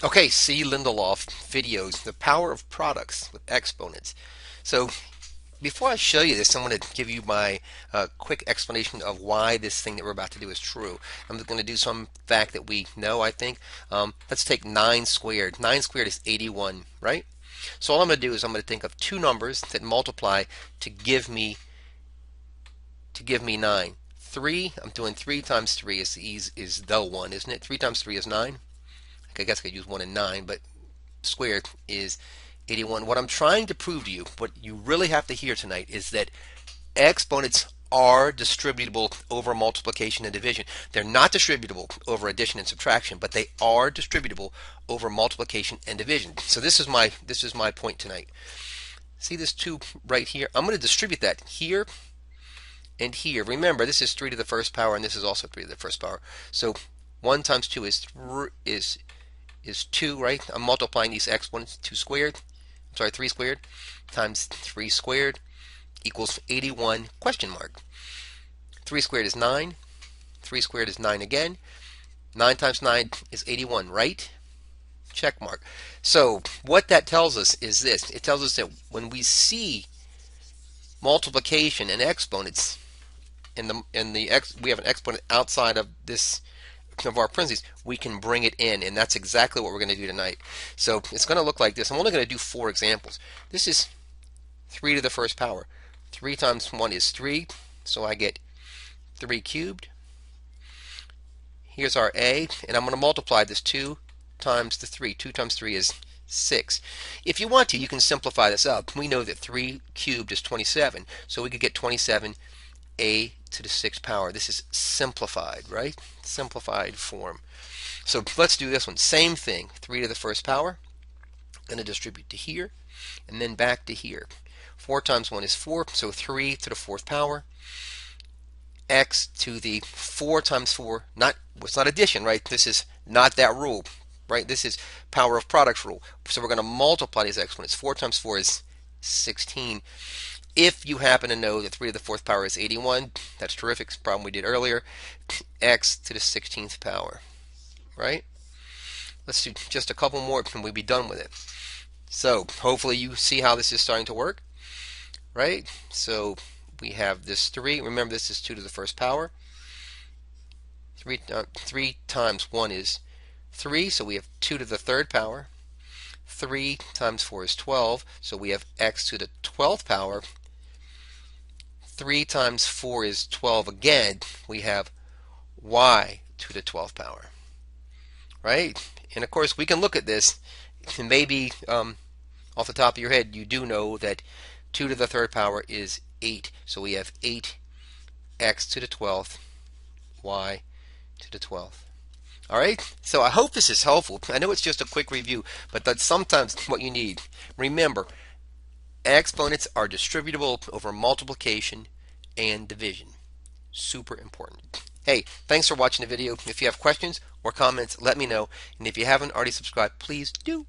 Okay, see Lindelof videos, the power of products with exponents. So before I show you this, I'm going to give you my quick explanation of why this thing that we're about to do is true. I'm going to do some fact that we know, I think. Let's take 9 squared. 9 squared is 81, right? So all I'm going to do is I'm going to think of two numbers that multiply to give me 9. 3, I'm doing 3 times 3 is the 1, isn't it? 3 times 3 is 9. I guess I could use 1 and 9, but squared is 81. What I'm trying to prove to you, what you really have to hear tonight, is that exponents are distributable over multiplication and division. They're not distributable over addition and subtraction, but they are distributable over multiplication and division. So this is my point tonight. See this 2 right here? I'm going to distribute that here and here. Remember, this is 3 to the first power, and this is also 3 to the first power. So 1 times 2 is 2, right? I'm multiplying these exponents. 2 squared, I'm sorry, 3 squared times 3 squared equals 81 question mark. 3 squared is 9. 3 squared is 9 again. 9 times 9 is 81, right? Check mark. So what that tells us is this. It tells us that when we see multiplication and exponents we have an exponent outside of this of our parentheses, we can bring it in, and that's exactly what we're going to do tonight. So it's going to look like this. I'm only going to do 4 examples. This is 3 to the first power. 3 times 1 is 3, so I get 3 cubed. Here's our a, and I'm going to multiply this 2 times the 3. 2 times 3 is 6. If you want to, you can simplify this up. We know that 3 cubed is 27, so we could get 27 a to the 6th power. This is simplified, right? Simplified form. So let's do this one. Same thing. 3 to the first power. Going to distribute to here and then back to here. 4 times 1 is 4, so 3 to the 4th power. X to the 4 times 4. It's not addition, right? This is not that rule, right? This is power of products rule. So we're going to multiply these exponents. 4 times 4 is 16. If you happen to know that 3 to the 4th power is 81, that's terrific. It's a problem we did earlier. X to the 16th power, right? Let's do just a couple more and we'll be done with it. So hopefully you see how this is starting to work, right? So we have this 3. Remember, this is 2 to the first power. 3 times 1 is 3, so we have 2 to the 3rd power. 3 times 4 is 12, so we have x to the 12th power. 3 times 4 is 12 again. We have y to the 12th power, right? And of course, we can look at this, and maybe off the top of your head, you do know that 2 to the 3rd power is 8. So we have 8x to the 12th, y to the 12th. All right, so I hope this is helpful. I know it's just a quick review, but that's sometimes what you need. Remember, exponents are distributable over multiplication and division. Super important. Hey, thanks for watching the video. If you have questions or comments, let me know. And if you haven't already subscribed, please do.